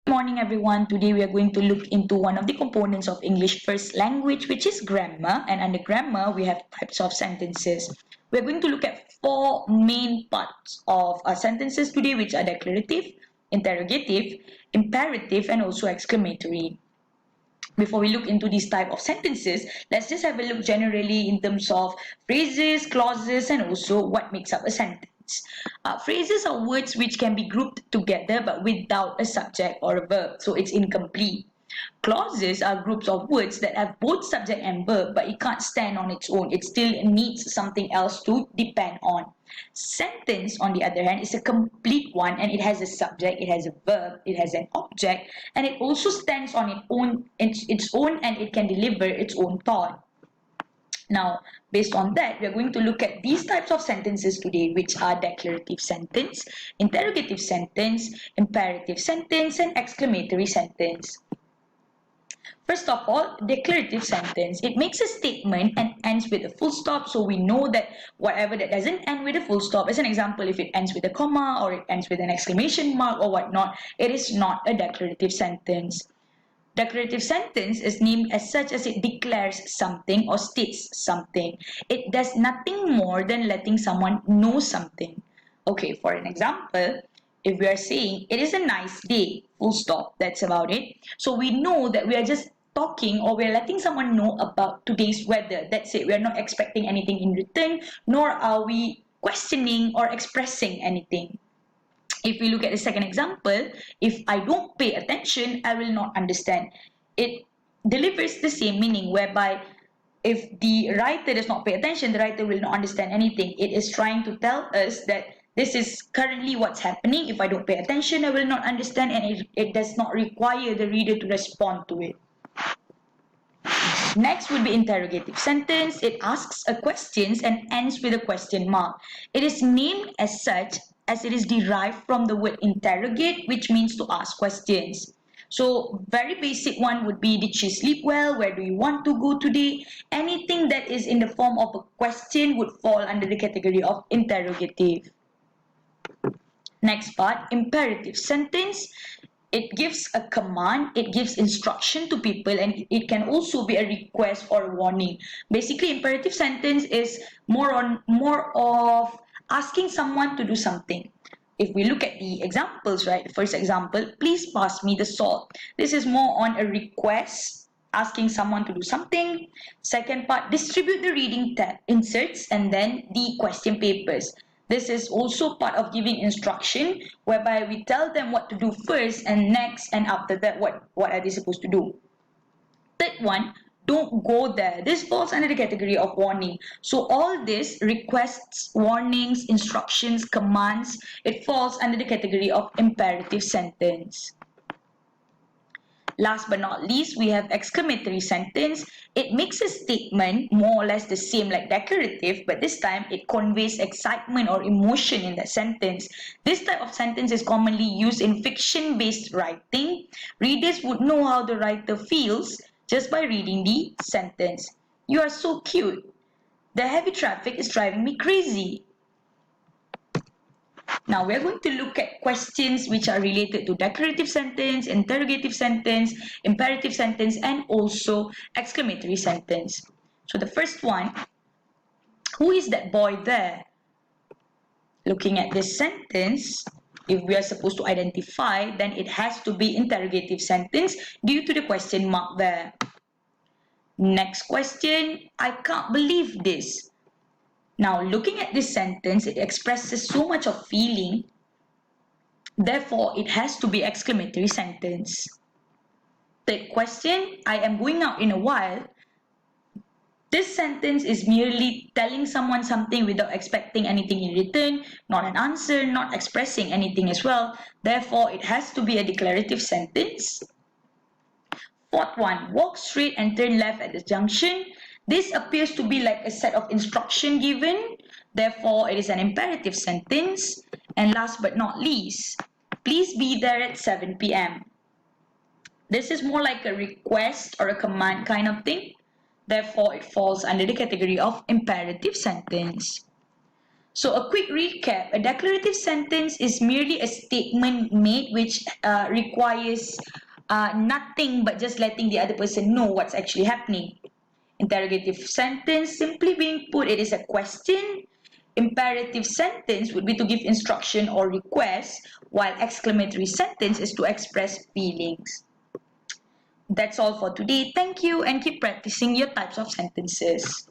Morning everyone. Today we are going to look into one of the components of English first language, which is grammar, and under grammar we have types of sentences. We are going to look at four main parts of sentences today, which are declarative, interrogative, imperative, and also exclamatory. Before we look into these type of sentences, let's just have a look generally in terms of phrases, clauses, and also what makes up a sentence. Phrases are words which can be grouped together but without a subject or a verb, so it's incomplete. Clauses are groups of words that have both subject and verb, but it can't stand on its own. It still needs something else to depend on. Sentence, on the other hand, is a complete one, and it has a subject, it has a verb, it has an object, and it also stands on its own, and it can deliver its own thought. Now, based on that, we are going to look at these types of sentences today, which are declarative sentence, interrogative sentence, imperative sentence, and exclamatory sentence. First of all, declarative sentence. It makes a statement and ends with a full stop, so we know that whatever that doesn't end with a full stop, as an example, if it ends with a comma or it ends with an exclamation mark or whatnot, it is not a declarative sentence. Declarative sentence is named as such as it declares something or states something. It does nothing more than letting someone know something. Okay, for an example, if we are saying it is a nice day, full stop, that's about it. So we know that we are just talking or we're letting someone know about today's weather. That's it. We're not expecting anything in return, nor are we questioning or expressing anything. If we look at the second example, if I don't pay attention, I will not understand. It delivers the same meaning, whereby if the writer does not pay attention, the writer will not understand anything. It is trying to tell us that this is currently what's happening. If I don't pay attention, I will not understand, and it does not require the reader to respond to it. Next would be interrogative sentence. It asks a question and ends with a question mark. It is named as such as it is derived from the word interrogate, which means to ask questions. So very basic one would be, did she sleep well? Where do you want to go today? Anything that is in the form of a question would fall under the category of interrogative. Next part, imperative sentence. It gives a command, it gives instruction to people, and it can also be a request or warning. Basically, imperative sentence is more of asking someone to do something. If we look at the examples, right? First example, please pass me the salt. This is more on a request, asking someone to do something. Second part, distribute the reading tab, inserts, and then the question papers. This is also part of giving instruction, whereby we tell them what to do first and next, and after that, what are they supposed to do. Third one, don't go there. This falls under the category of warning. So all this, requests, warnings, instructions, commands, it falls under the category of imperative sentence. Last but not least, we have exclamatory sentence. It makes a statement more or less the same like declarative, but this time it conveys excitement or emotion in that sentence. This type of sentence is commonly used in fiction-based writing. Readers would know how the writer feels just by reading the sentence. You are so cute. The heavy traffic is driving me crazy. Now we're going to look at questions which are related to declarative sentence, interrogative sentence, imperative sentence, and also exclamatory sentence. So the first one, who is that boy there? Looking at this sentence, if we are supposed to identify, then it has to be interrogative sentence due to the question mark there. Next question, I can't believe this. Now, looking at this sentence, it expresses so much of feeling. Therefore, it has to be exclamatory sentence. Third question, I am going out in a while. This sentence is merely telling someone something without expecting anything in return, not an answer, not expressing anything as well. Therefore, it has to be a declarative sentence. Fourth one, walk straight and turn left at the junction. This appears to be like a set of instruction given. Therefore, it is an imperative sentence. And last but not least, please be there at 7 p.m. This is more like a request or a command kind of thing. Therefore, it falls under the category of imperative sentence. So a quick recap, a declarative sentence is merely a statement made which requires nothing but just letting the other person know what's actually happening. Interrogative sentence, simply being put, it is a question. Imperative sentence would be to give instruction or request, while exclamatory sentence is to express feelings. That's all for today. Thank you and keep practicing your types of sentences.